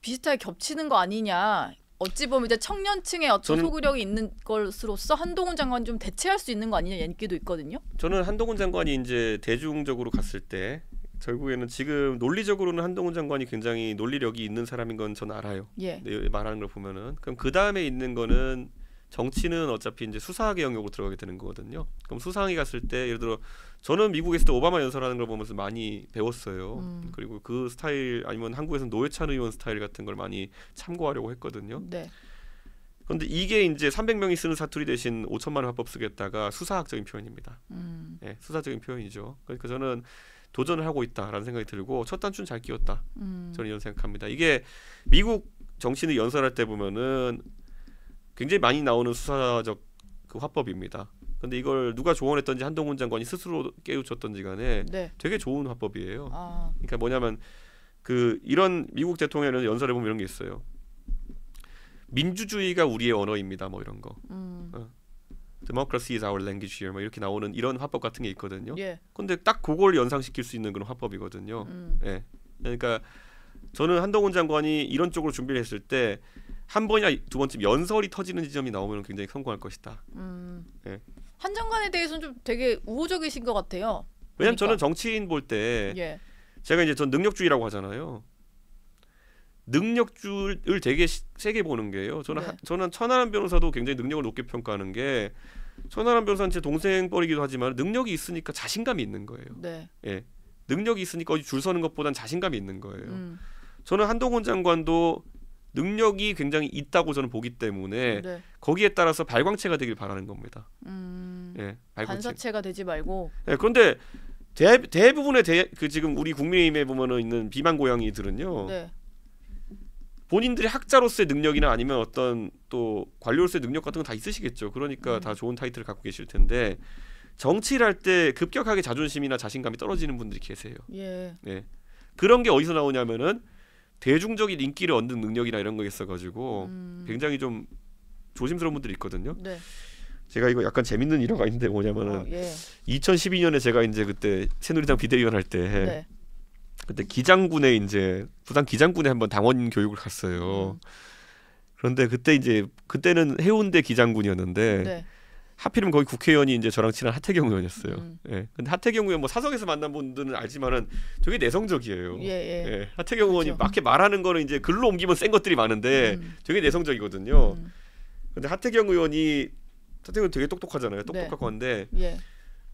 비슷하게 겹치는 거 아니냐. 어찌 보면 이제 청년층의 어떤 소구력이 있는 것으로서 한동훈 장관 좀 대체할 수 있는 거 아니냐 얘기도 있거든요. 저는 한동훈 장관이 이제 대중적으로 갔을 때 결국에는 지금 논리적으로는 한동훈 장관이 굉장히 논리력이 있는 사람인 건 저는 알아요. 예. 말하는 걸 보면은 그럼 그 다음에 있는 거는 정치는 어차피 이제 수사학의 영역으로 들어가게 되는 거거든요. 그럼 수사학에 갔을 때 예를 들어 저는 미국에 있을 때 오바마 연설하는 걸 보면서 많이 배웠어요. 그리고 그 스타일 아니면 한국에서는 노회찬 의원 스타일 같은 걸 많이 참고하려고 했거든요. 네. 그런데 이게 이제 300명이 쓰는 사투리 대신 5천만 원 화법 쓰겠다가 수사학적인 표현입니다. 네, 수사적인 표현이죠. 그러니까 저는 도전을 하고 있다라는 생각이 들고 첫 단추는 잘 끼웠다. 저는 이런 생각합니다. 이게 미국 정치인을 연설할 때 보면은 굉장히 많이 나오는 수사적 그 화법입니다. 근데 이걸 누가 조언했던지 한동훈 장관이 스스로 깨우쳤던지 간에 네. 되게 좋은 화법이에요. 그러니까 뭐냐면 그 이런 미국 대통령의 연설에 보면 이런 게 있어요. 민주주의가 우리의 언어입니다. 뭐 이런 거. Democracy is our language here. 뭐 이렇게 나오는 이런 화법 같은 게 있거든요. 예. 근데 딱 그걸 연상시킬 수 있는 그런 화법이거든요. 예. 그러니까 저는 한동훈 장관이 이런 쪽으로 준비를 했을 때 한 번이나 두 번쯤 연설이 터지는 지점이 나오면 굉장히 성공할 것이다. 예. 한 장관에 대해서는 좀 되게 우호적이신 것 같아요. 왜냐면 그러니까. 저는 정치인 볼 때 예. 제가 이제 전 능력주의라고 하잖아요. 능력주를 되게 세게 보는 게요. 저는 천하람 변호사도 굉장히 능력을 높게 평가하는 게 천하람 변호사는 제 동생 뻘이기도 하지만 능력이 있으니까 자신감이 있는 거예요. 네. 예. 능력이 있으니까 어디 줄 서는 것보단 자신감이 있는 거예요. 저는 한동훈 장관도 능력이 굉장히 있다고 저는 보기 때문에 네. 거기에 따라서 발광체가 되길 바라는 겁니다. 예, 반사체가 되지 말고. 예, 그런데 대부분의 그 지금 우리 국민의힘에 보면은 있는 비만 고양이들은요. 네. 본인들이 학자로서의 능력이나 아니면 어떤 또 관료로서의 능력 같은 건 다 있으시겠죠. 그러니까 다 좋은 타이틀을 갖고 계실 텐데 정치를 할 때 급격하게 자존심이나 자신감이 떨어지는 분들이 계세요. 예. 네. 그런 게 어디서 나오냐면은 대중적인 인기를 얻는 능력이나 이런 거 있어가지고 굉장히 좀 조심스러운 분들이 있거든요. 네. 제가 이거 약간 재밌는 일화가 있는데 뭐냐면은 예. 2012년에 제가 이제 그때 새누리당 비대위원 할 때 네. 그때 기장군에 이제 부산 기장군에 한번 당원 교육을 갔어요. 그런데 그때 이제 그때는 해운대 기장군이었는데 네. 하필이면 거기 국회의원이 이제 저랑 친한 하태경 의원이었어요. 예. 근데 하태경 의원 뭐 사석에서 만난 분들은 알지만은 되게 내성적이에요. 예, 예. 예. 하태경 의원이 그렇죠. 막 이렇게 말하는 거는 이제 글로 옮기면 센 것들이 많은데 되게 내성적이거든요. 근데 하태경 의원이 되게 똑똑하잖아요. 똑똑하고 한데 예.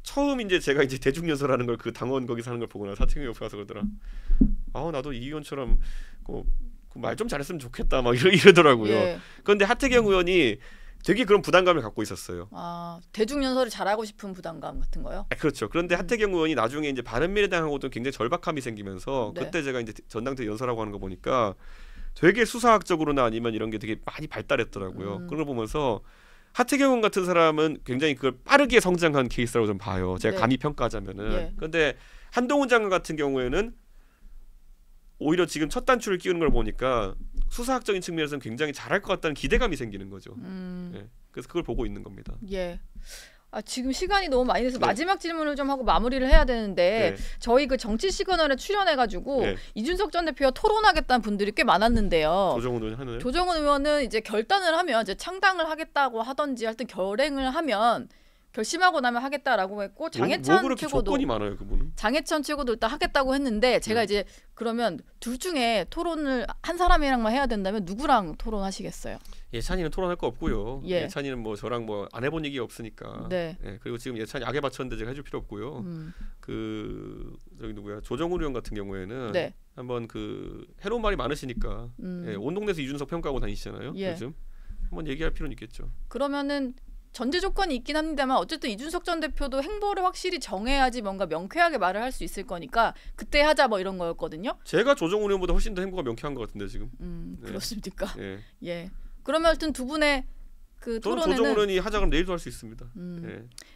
처음 이제 제가 이제 대중연설하는 걸 그 당원 거기서 하는 걸 보고 나서 하태경 옆에 가서 그러더라. 아 나도 이 의원처럼 말 좀 잘했으면 좋겠다 막 이러더라고요. 예. 그런데 하태경 의원이 되게 그런 부담감을 갖고 있었어요. 아 대중 연설을 잘하고 싶은 부담감 같은 거요? 그렇죠. 그런데 하태경 의원이 나중에 이제 바른미래당하고도 굉장히 절박함이 생기면서 네. 그때 제가 이제 전당대 연설하고 하는 거 보니까 되게 수사학적으로나 아니면 이런 게 되게 많이 발달했더라고요. 그런 걸 보면서 하태경 의원 같은 사람은 굉장히 그걸 빠르게 성장한 케이스라고 좀 봐요. 제가 네. 감히 평가하자면은. 예. 그런데 한동훈 장관 같은 경우에는 오히려 지금 첫 단추를 끼우는 걸 보니까 수사학적인 측면에서는 굉장히 잘할 것 같다는 기대감이 생기는 거죠. 예. 그래서 그걸 보고 있는 겁니다. 예. 아 지금 시간이 너무 많이 돼서 네. 마지막 질문을 좀 하고 마무리를 해야 되는데 네. 저희 그 정치 시그널에 출연해가지고 네. 이준석 전 대표와 토론하겠다는 분들이 꽤 많았는데요. 조정훈 의원 하는. 조정훈 의원은 이제 결단을 하면 이제 창당을 하겠다고 하던지 하여튼 결행을 하면 결심하고 나면 하겠다라고 했고 장해찬 뭐 그렇게 최고도 조건이 많아요 그분은. 장해찬 최고도 일단 하겠다고 했는데 제가 이제 그러면 둘 중에 토론을 한 사람이랑만 해야 된다면 누구랑 토론하시겠어요? 예찬이는 토론할 거 없고요. 예. 예찬이는 뭐 저랑 뭐 안 해본 얘기가 없으니까. 네. 예. 그리고 지금 예찬이 악에 바쳤는데 제가 해줄 필요 없고요. 그 저기 누구야 조정훈 의원 같은 경우에는 네. 한번 그 해로운 말이 많으시니까 예. 온 동네에서 이준석 평가하고 다니시잖아요. 예. 요즘 한번 얘기할 필요는 있겠죠. 그러면은 전제 조건이 있긴 합니다만 어쨌든 이준석 전 대표도 행보를 확실히 정해야지 뭔가 명쾌하게 말을 할 수 있을 거니까 그때 하자 뭐 이런 거였거든요. 제가 조정훈 의원보다 훨씬 더 행보가 명쾌한 것 같은데 지금. 네. 그렇습니까? 예. 예. 그러면 하여튼 두 분의 그 저는 토론에는 조정훈 의원이 하자 그러면 내일도 할 수 있습니다. 예. 뭐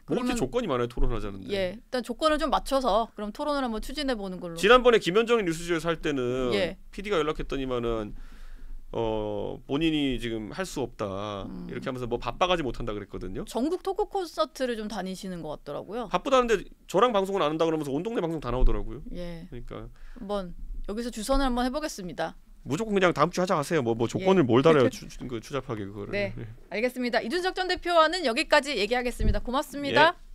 그러면- 이렇게 조건이 많아요 토론하자는데. 예. 일단 조건을 좀 맞춰서 그럼 토론을 한번 추진해 보는 걸로. 지난번에 김현정이 뉴스지에서 할 때는 예. PD가 연락했더니만은 본인이 지금 할 수 없다 이렇게 하면서 뭐 바빠가지 못한다 그랬거든요. 전국 토크 콘서트를 좀 다니시는 것 같더라고요. 바쁘다는데 저랑 방송은 안 한다 그러면서 온 동네 방송 다 나오더라고요. 예. 그러니까 한번 여기서 주선을 한번 해보겠습니다. 무조건 그냥 다음 주 하자 하세요. 뭐 조건을 뭘 달아요 추잡하게 그거를. 네. 알겠습니다. 이준석 전 대표와는 여기까지 얘기하겠습니다. 고맙습니다. 예.